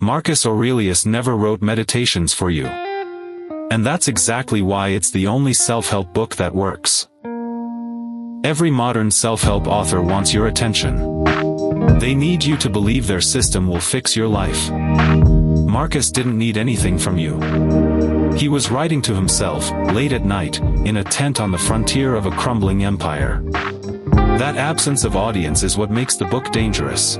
Marcus Aurelius never wrote meditations for you. And that's exactly why it's the only self-help book that works. Every modern self-help author wants your attention. They need you to believe their system will fix your life. Marcus didn't need anything from you. He was writing to himself, late at night, in a tent on the frontier of a crumbling empire. That absence of audience is what makes the book dangerous.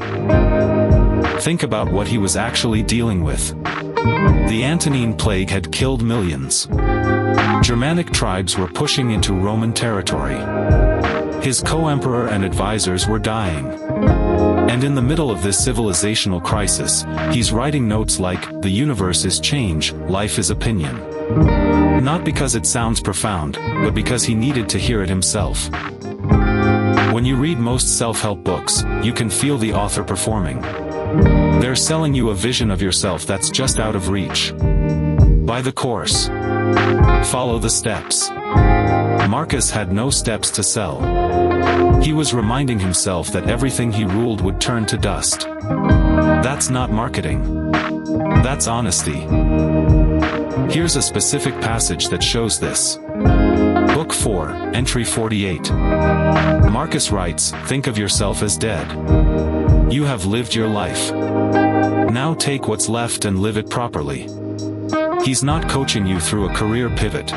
Think about what he was actually dealing with. The Antonine Plague had killed millions. Germanic tribes were pushing into Roman territory. His co-emperor and advisors were dying. And in the middle of this civilizational crisis, he's writing notes like, "The universe is change, life is opinion." Not because it sounds profound, but because he needed to hear it himself. When you read most self-help books, you can feel the author performing. They're selling you a vision of yourself that's just out of reach. Buy the course. Follow the steps. Marcus had no steps to sell. He was reminding himself that everything he ruled would turn to dust. That's not marketing. That's honesty. Here's a specific passage that shows this. Book 4, Entry 48. Marcus writes, "Think of yourself as dead. You have lived your life. Now take what's left and live it properly." He's not coaching you through a career pivot.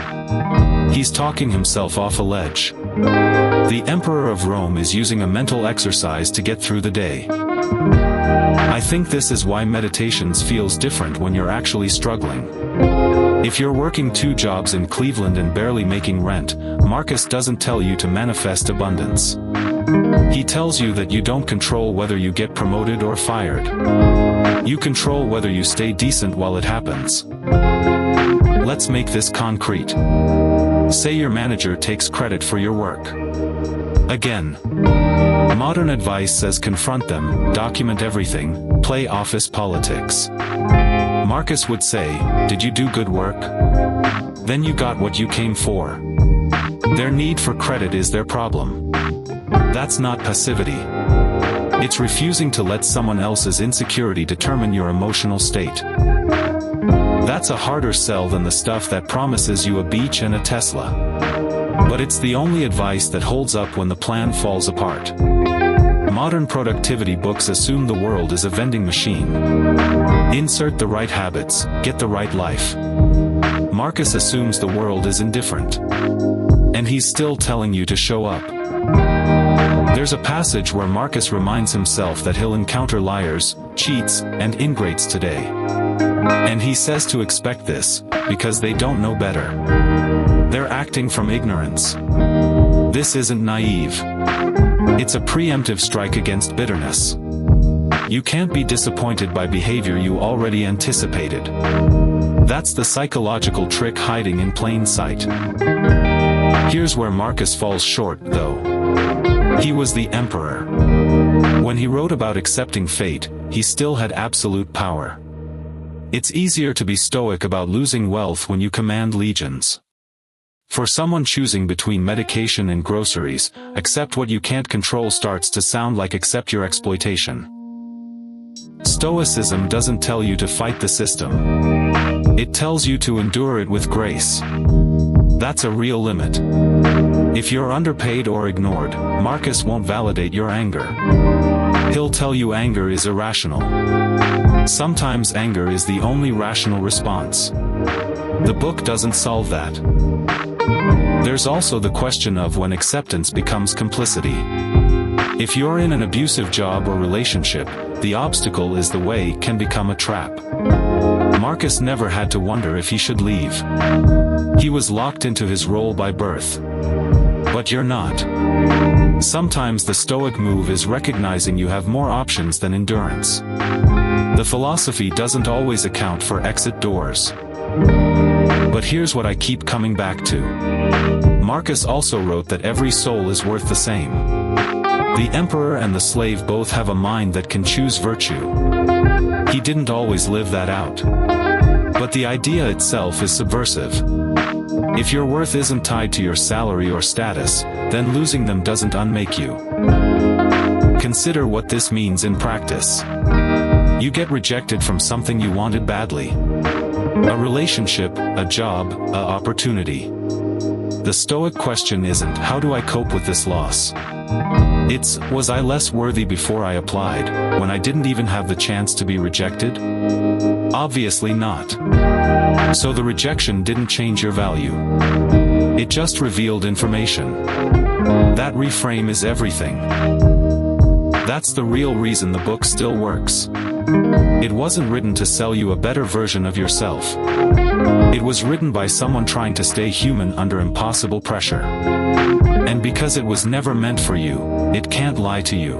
He's talking himself off a ledge. The Emperor of Rome is using a mental exercise to get through the day. I think this is why meditations feels different when you're actually struggling. If you're working 2 jobs in Cleveland and barely making rent, Marcus doesn't tell you to manifest abundance. He tells you that you don't control whether you get promoted or fired. You control whether you stay decent while it happens. Let's make this concrete. Say your manager takes credit for your work. Again. Modern advice says confront them, document everything, play office politics. Marcus would say, "Did you do good work? Then you got what you came for." Their need for credit is their problem. That's not passivity. It's refusing to let someone else's insecurity determine your emotional state. That's a harder sell than the stuff that promises you a beach and a Tesla. But it's the only advice that holds up when the plan falls apart. Modern productivity books assume the world is a vending machine. Insert the right habits, get the right life. Marcus assumes the world is indifferent. And he's still telling you to show up. There's a passage where Marcus reminds himself that he'll encounter liars, cheats, and ingrates today. And he says to expect this, because they don't know better. They're acting from ignorance. This isn't naive. It's a preemptive strike against bitterness. You can't be disappointed by behavior you already anticipated. That's the psychological trick hiding in plain sight. Here's where Marcus falls short, though. He was the emperor. When he wrote about accepting fate, he still had absolute power. It's easier to be stoic about losing wealth when you command legions. For someone choosing between medication and groceries, accept what you can't control starts to sound like accept your exploitation. Stoicism doesn't tell you to fight the system. It tells you to endure it with grace. That's a real limit. If you're underpaid or ignored, Marcus won't validate your anger. He'll tell you anger is irrational. Sometimes anger is the only rational response. The book doesn't solve that. There's also the question of when acceptance becomes complicity. If you're in an abusive job or relationship, the obstacle is the way can become a trap. Marcus never had to wonder if he should leave. He was locked into his role by birth. But you're not. Sometimes the stoic move is recognizing you have more options than endurance. The philosophy doesn't always account for exit doors. But here's what I keep coming back to. Marcus also wrote that every soul is worth the same. The emperor and the slave both have a mind that can choose virtue. He didn't always live that out. But the idea itself is subversive. If your worth isn't tied to your salary or status, then losing them doesn't unmake you. Consider what this means in practice. You get rejected from something you wanted badly. A relationship, a job, a opportunity. The Stoic question isn't, how do I cope with this loss? It's, was I less worthy before I applied, when I didn't even have the chance to be rejected? Obviously not. So the rejection didn't change your value. It just revealed information. That reframe is everything. That's the real reason the book still works. It wasn't written to sell you a better version of yourself. It was written by someone trying to stay human under impossible pressure. And because it was never meant for you, it can't lie to you.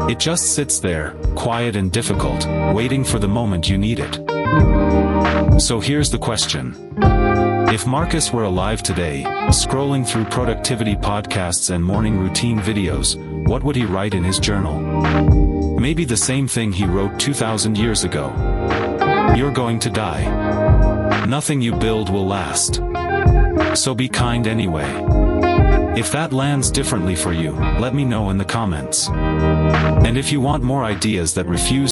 It just sits there, quiet and difficult, waiting for the moment you need it. So here's the question. If Marcus were alive today, scrolling through productivity podcasts and morning routine videos, what would he write in his journal? Maybe the same thing he wrote 2,000 years ago. You're going to die. Nothing you build will last. So be kind anyway. If that lands differently for you, let me know in the comments. And if you want more ideas that refuse